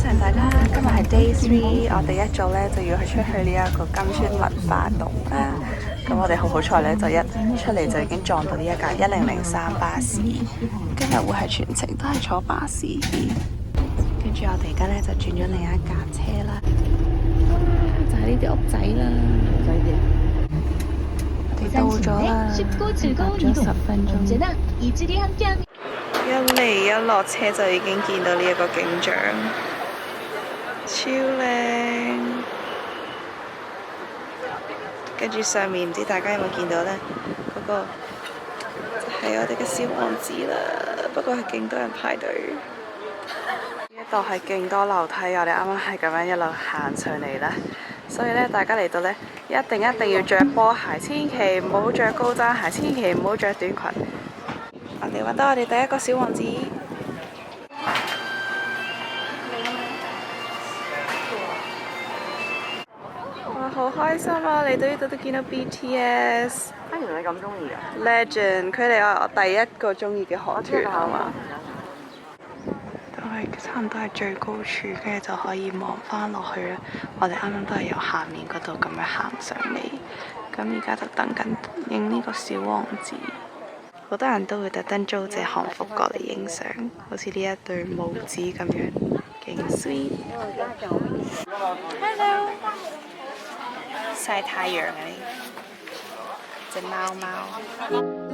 晨大家，今日係 Day 3，我哋一早咧就要去出去呢一個金川文化洞啦。咁我哋好彩咧，就一出嚟就已經撞到呢一架1003巴士。今日會係全程都係坐巴士，跟住我哋而家咧就轉咗另一架車啦。就係呢啲屋仔啦，我哋到咗啦，搭咗10分鐘。一嚟一落車就已經見到呢一個景象，超靚。跟住上面唔知大家有冇見到呢？嗰個就係我哋嘅小王子啦。不過係勁多人排隊。呢一度係勁多樓梯，我哋啱啱係咁樣一路行上嚟啦。所以呢，大家嚟到呢，一定要着波鞋，千祈唔好着高踭鞋，千祈唔好着短裙。我哋揾到我哋第一個小王子，哇！好開心啊！嚟到呢度都見到 BTS，原來你咁中意啊 Legend， 佢哋係我第一個中意嘅韓團，係嘛？都係差唔多係最高處，跟住就可以望翻落去啦。我哋啱啱都係由下面嗰度咁樣行上嚟，咁而家就等緊影呢個小王子。好多人都會特登租借韓服過嚟影相，好似呢一對母子咁樣，勁 sweet。Hello， 曬太陽啊你，隻貓貓。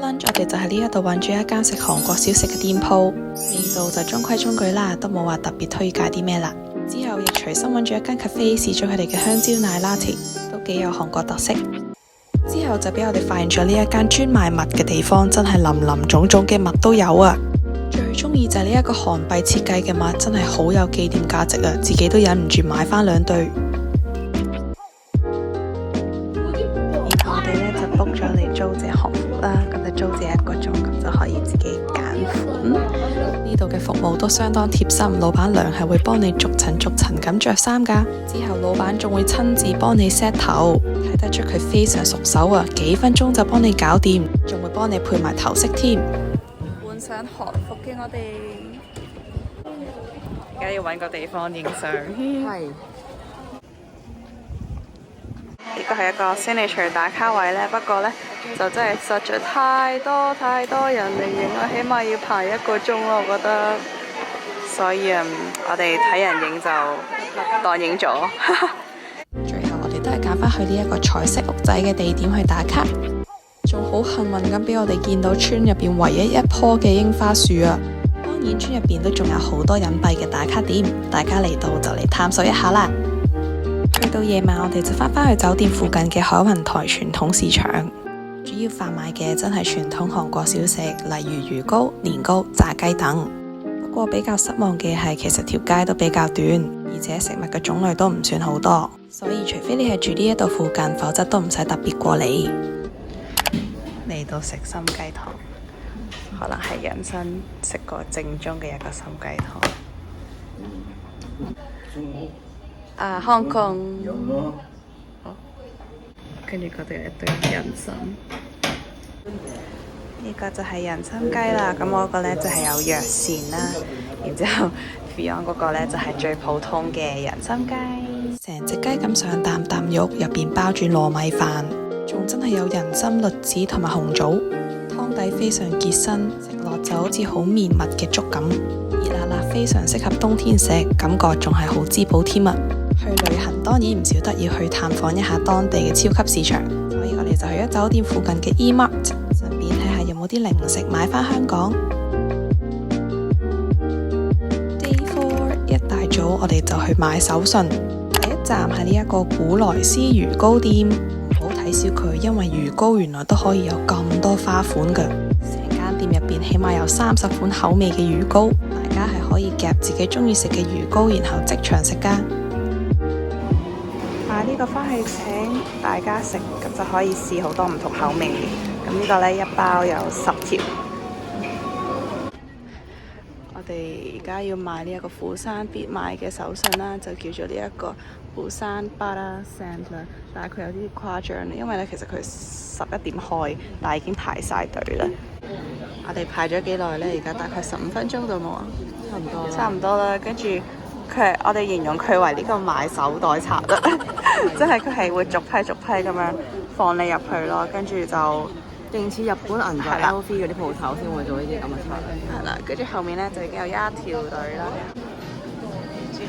Lunch 我哋就喺呢一度揾住一間食韓國小食嘅店鋪，味道就中規中矩啦，都冇話特別推介啲咩啦。之後亦隨心揾住一間 cafe 試咗佢哋嘅香蕉奶 latte， 都幾有韓國特色。之後就俾我哋發現咗呢一間專賣襪嘅地方，真係林林種種嘅襪都有啊！最中意就係呢一個韓幣設計嘅襪，真係好有紀念價值啊！自己都忍唔住買翻2對。然後我哋呢就 book 咗嚟租借韓服啦，咁就租借1個鐘，咁就可以自己揀款。呢度嘅服務都相當貼心，老闆娘係會幫你逐層咁着衫噶。之後老闆仲會親自幫你 set 頭，睇得出佢非常熟手啊！幾分鐘就幫你搞掂，仲會幫你配埋頭飾添。換上韓服嘅我哋，而家要揾個地方影相。係。呢個係一個 signature 打卡位呢，不過呢，就真係實在太多人嚟影啦，起碼要排1個鐘咯，我覺得。所以我哋睇人影就當影咗。最後我哋都係揀返去呢一個彩色屋仔嘅地點去打卡，仲好幸運咁俾我哋見到村入邊唯一一棵嘅櫻花樹啊！當然村入邊都仲有好多隱蔽嘅打卡點，大家嚟到就嚟探索一下啦。去到夜晚，我哋就返去酒店附近嘅海雲台傳統市場，主要販賣嘅真係傳統韓國小食，例如魚糕、年糕、炸雞等。不過比較失望嘅係，其實條街都比較短，而且食物嘅種類都唔算好多，所以除非你係住呢一度附近，否則都唔使特別過嚟。嚟到食參雞湯，可能係人生食過正宗嘅一個參雞湯。香港。跟住嗰度有一堆人參。呢個就係人參雞啦，咁我個呢就係有藥膳啦，然之後 Beyond 嗰個呢就係最普通嘅人參雞，成隻雞咁上啖肉，入邊包住糯米飯，仲真係有人參、栗子同埋紅棗，湯底非常結身，食落就好似好綿密嘅粥咁，熱辣辣，非常適合冬天食，感覺仲係好滋補添啊！去旅行當然唔少得要去探訪一下當地嘅超級市場，所以我哋就去咗酒店附近嘅 E-Mart， 順便睇下有冇啲零食買返香港。Day 4一大早我哋就去買手信，第一站係呢一個古萊斯魚糕店，唔好睇小佢，因為魚糕原來都可以有咁多花款嘅，成間店入邊起碼有30款口味嘅魚糕，大家係可以夾自己中意食嘅魚糕，然後即場食噶。買呢個返去請大家食，咁就可以試好多唔同口味。咁呢個呢，一包有10條。我哋而家要買呢一個釜山必買嘅手信啦，就叫做呢一個釜山巴拉 sand 啦。但係佢有啲誇張，因為呢其實佢11點開，但係已經排晒隊啦。我哋排咗幾耐呢？而家大概15分鐘到冇啊？差唔多啦。跟住我哋形容佢為呢個買手袋策略，即係佢係會逐批逐批咁樣放你入去咯，跟住就勁似日本銀座 LV 嗰啲鋪頭先會做呢啲咁嘅策略。係啦，跟住後面咧就已經有一條隊啦。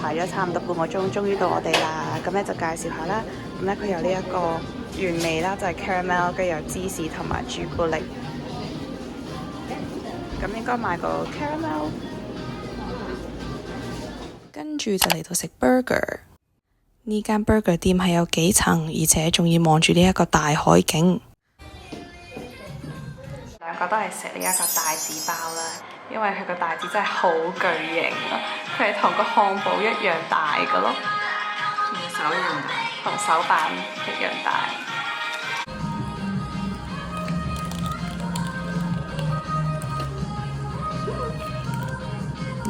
排咗差唔多半個鐘，終於到我哋啦。咁咧就介紹下啦。咁咧佢有呢一個原味啦，就係 caramel，跟住有芝士同埋朱古力。咁應該買個 caramel。跟住就嚟到食 burger。呢間 burger 店係有幾層，而且仲要望住呢一個大海景。兩個都係食呢一個帶子包啦。因為佢個帶子真係好巨型啊！佢係同個漢堡一樣大嘅咯，同手一樣大，同手板一樣大。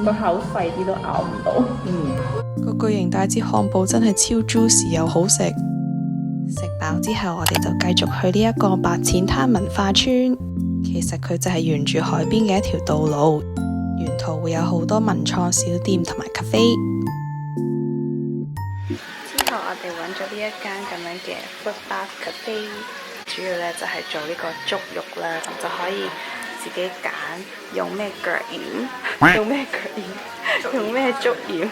個口細啲都咬唔到。個巨型帶子漢堡真係超 juicy 又好食。食飽之後，我哋就繼續去呢一個白淺灘文化村。其實佢就係沿住海邊嘅一條道路，沿途會有好多文創小店同埋 cafe。之後我哋揾咗呢一間咁樣嘅 food bath cafe， 主要呢就係做呢個足浴啦，咁就可以自己揀用咩腳染，用咩腳染，用咩足染，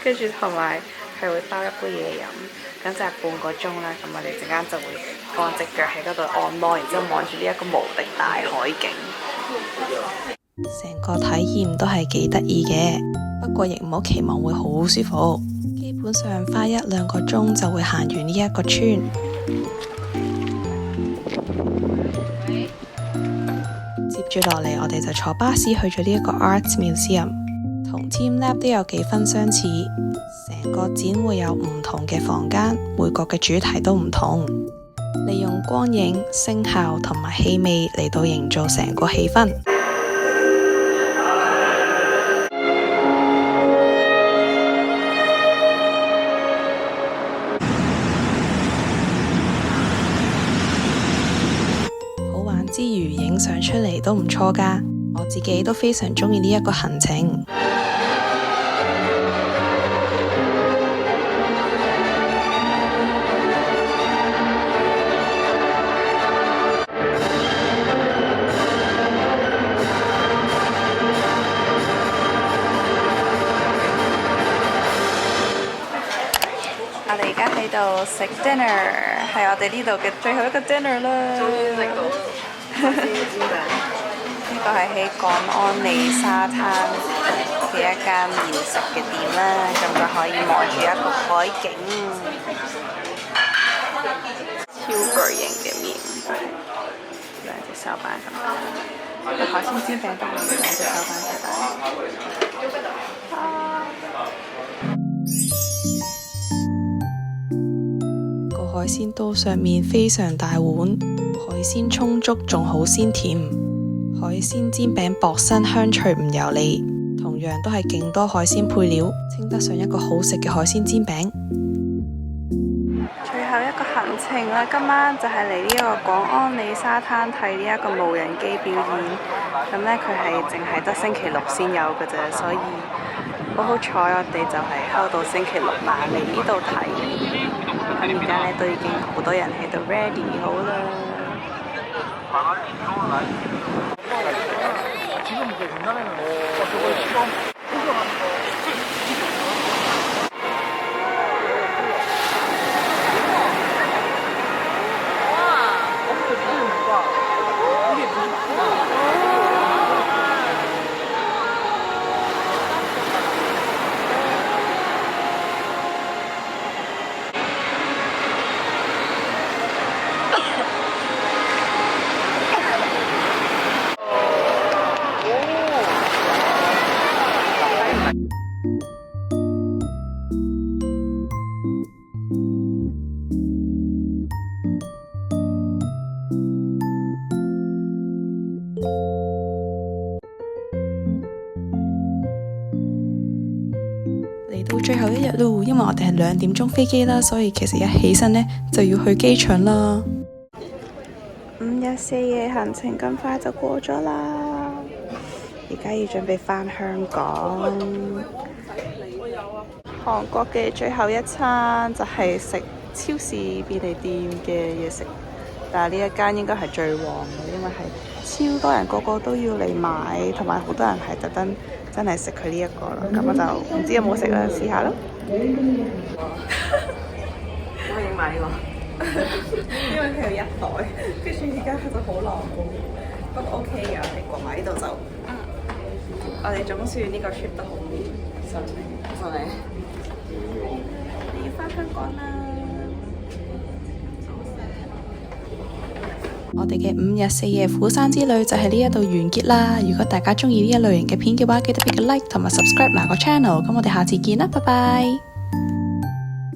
跟住同埋係會包一杯嘢飲。咁就係半個鐘啦，咁我哋陣間就會放隻腳喺嗰度按摩，然之後望住呢一個無敵大海景，成個體驗都係幾得意嘅。不過亦唔好期望會好舒服，基本上花1-2個鐘就會行完呢一個村。接住落嚟，我哋就坐巴士去咗呢一個 Arts Museum， 同 teamLab 都有幾分相似。成個展會有唔同嘅房間，每個嘅主題都唔同，利用光影、聲效同埋氣味嚟到營造成個氣氛。好玩之餘，影相出嚟都唔錯㗎，我自己都非常鍾意呢一個行程。我哋而家喺度食 dinner， 係我哋呢度嘅最後一個 dinner 啦。終於食到呢個係喺港安里沙灘嘅一間麵食嘅店啦，咁就可以望住一個海景，超巨型嘅麵，兩隻手板咁大，個海鮮煎餅都係兩隻手板咁大。海鮮刀上面非常大碗，海鮮充足，仲好鮮甜。海鮮煎餅薄身香脆唔油膩，同樣都係勁多海鮮配料，稱得上一個好食嘅海鮮煎餅。最後一個行程啦，今晚就係嚟呢個廣安里沙灘睇呢一個無人機表演。咁呢，佢係淨係得星期六先有嘅啫，所以好彩我哋就係睺到星期六晚嚟呢度睇。咁而家咧都已經好多人喺度 ready 好啦。嚟到最後一日咯，因為我哋係2點鐘飛機啦，所以其實一起身呢就要去機場啦。5日4夜行程咁快就過咗啦，而家要準備返香港。韓國嘅最後一餐就係食超市便利店嘅嘢食，但係呢一間應該係最旺嘅，因為係超多人個個都要嚟買，同埋好多人係特登真係食佢呢一個啦。咁我就唔知有冇食啦，試下咯。我影埋呢個，因為佢有一袋，跟住而家佢就好狼狽，不過 OK 嘅，我哋過埋呢度就，我哋總算呢個 trip 得好順利。順利。你要翻香港啦！我哋嘅5日4夜釜山之旅就喺呢一度完結啦。如果大家中意呢一類型嘅片嘅話，記得俾個 like 同埋 subscribe 埋個 channel。咁我哋下次見啦，拜拜。